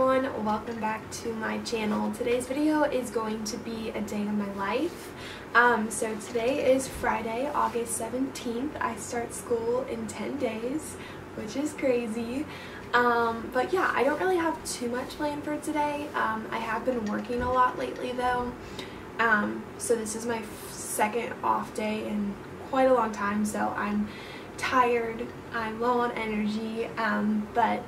everyone, welcome back to my channel. Today's video is going to be a day of my life. So today is Friday, August 17th. I start school in 10 days, which is crazy. But yeah, I don't really have too much planned for today. I have been working a lot lately though. So this is my second off day in quite a long time, so I'm tired, I'm low on energy, but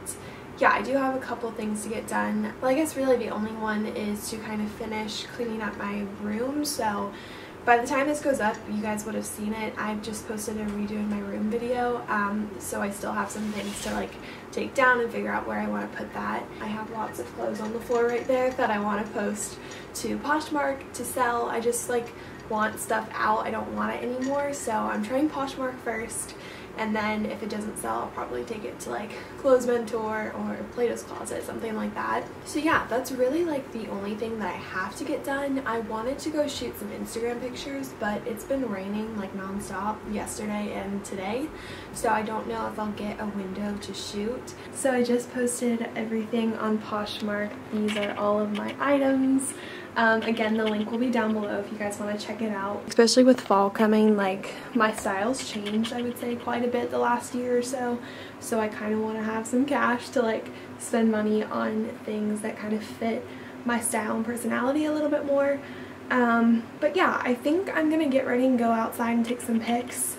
yeah, I do have a couple things to get done. Well, I guess really the only one is to kind of finish cleaning up my room. So by the time this goes up, you guys would have seen it. I've just posted a redoing my room video, so I still have some things to like take down and figure out where I want to put that. I have lots of clothes on the floor right there that I want to post to Poshmark to sell. I just like want stuff out. I don't want it anymore, so I'm trying Poshmark first. And then if it doesn't sell, I'll probably take it to like Clothes Mentor or Plato's Closet, something like that. So yeah, that's really like the only thing that I have to get done. I wanted to go shoot some Instagram pictures, but it's been raining like nonstop yesterday and today. So I don't know if I'll get a window to shoot. So I just posted everything on Poshmark. These are all of my items. Again, the link will be down below if you guys want to check it out. Especially with fall coming, like my style's changed, I would say, quite a bit the last year or so. So I kind of want to have some cash to like spend money on things that kind of fit my style and personality a little bit more. But yeah, I think I'm gonna get ready and go outside and take some pics.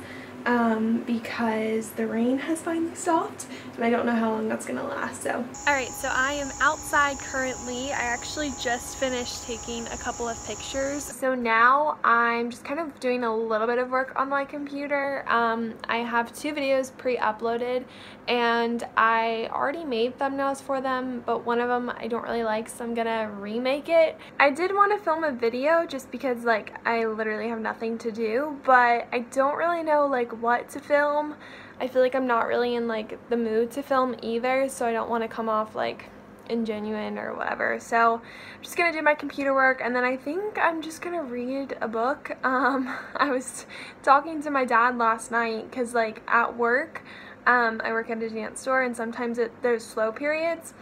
Because the rain has finally stopped and I don't know how long that's gonna last. So alright, so I am outside currently. I actually just finished taking a couple of pictures, so now I'm just kind of doing a little bit of work on my computer. I have two videos pre-uploaded and I already made thumbnails for them, but one of them I don't really like, so I'm gonna remake it. I did want to film a video just because like I literally have nothing to do, but I don't really know like what to film. I feel like I'm not really in like the mood to film either, so I don't want to come off like ingenuine or whatever. So I'm just gonna do my computer work and then I think I'm just gonna read a book. I was talking to my dad last night because like at work, I work at a dance store and sometimes there's slow periods,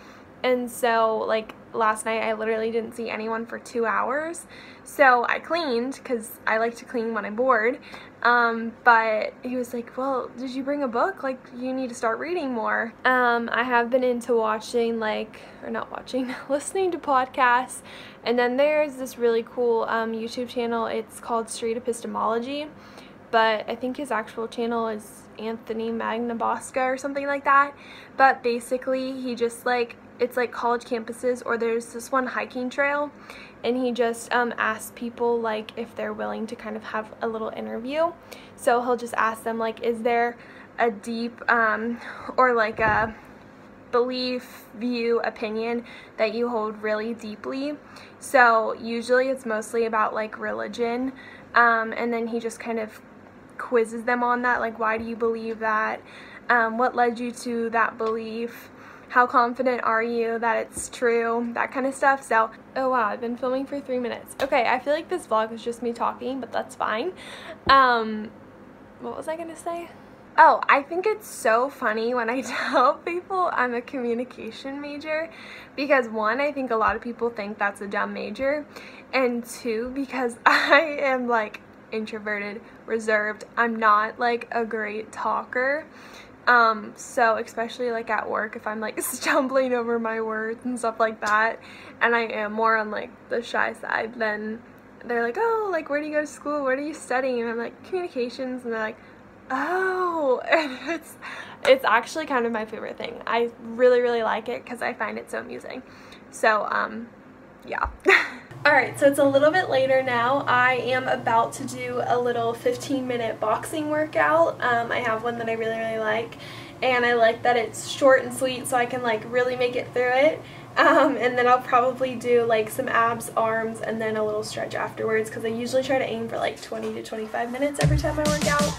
and so like last night I literally didn't see anyone for 2 hours, so I cleaned because I like to clean when I'm bored. But he was like, well, did you bring a book? Like, you need to start reading more. I have been into watching listening to podcasts, and then there's this really cool YouTube channel. It's called Street Epistemology, but I think his actual channel is Anthony Magnabosca or something like that. But basically he just like, it's like college campuses, or there's this one hiking trail, and he just asks people like if they're willing to kind of have a little interview. So he'll just ask them like, is there a deep or like a belief, view, opinion that you hold really deeply. So usually it's mostly about like religion, and then he just kind of quizzes them on that, like why do you believe that, what led you to that belief, how confident are you that it's true, that kind of stuff. So, oh wow, I've been filming for 3 minutes. Okay, I feel like this vlog is just me talking, but that's fine. What was I gonna say? Oh, I think it's so funny when I tell people I'm a communication major, because one, I think a lot of people think that's a dumb major, and two, because I am like introverted, reserved. I'm not like a great talker. So especially like at work, if I'm like stumbling over my words and stuff like that, and I am more on like the shy side, then they're like, oh, like where do you go to school? What are you studying? And I'm like, communications, and they're like, oh, and it's actually kind of my favorite thing. I really, really like it because I find it so amusing. So, yeah. Alright, so it's a little bit later now. I am about to do a little 15-minute boxing workout. I have one that I really, really like, and I like that it's short and sweet so I can like really make it through it. And then I'll probably do like some abs, arms, and then a little stretch afterwards, because I usually try to aim for like 20 to 25 minutes every time I work out.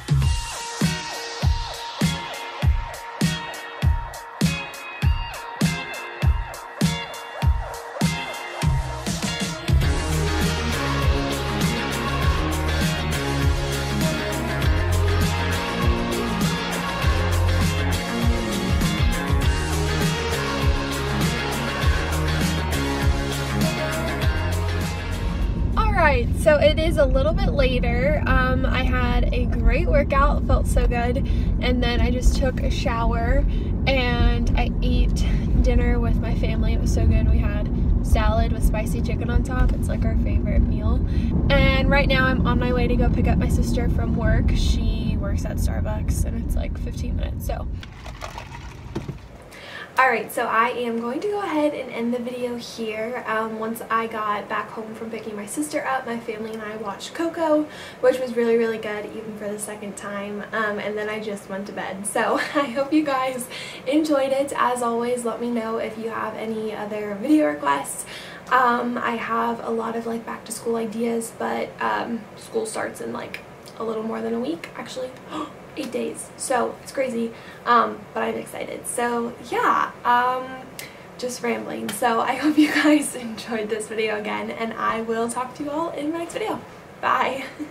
So it is a little bit later. I had a great workout, felt so good, and then I just took a shower and I ate dinner with my family. It was so good. We had salad with spicy chicken on top. It's like our favorite meal. And right now I'm on my way to go pick up my sister from work. She works at Starbucks and it's like 15 minutes, so. Alright, so I am going to go ahead and end the video here. Once I got back home from picking my sister up, my family and I watched Coco, which was really, really good, even for the second time, and then I just went to bed. So I hope you guys enjoyed it. As always, let me know if you have any other video requests. I have a lot of like back to school ideas, but school starts in like a little more than a week, actually. 8 days, so it's crazy, but I'm excited. So yeah, just rambling. So I hope you guys enjoyed this video again, and I will talk to you all in my next video. Bye.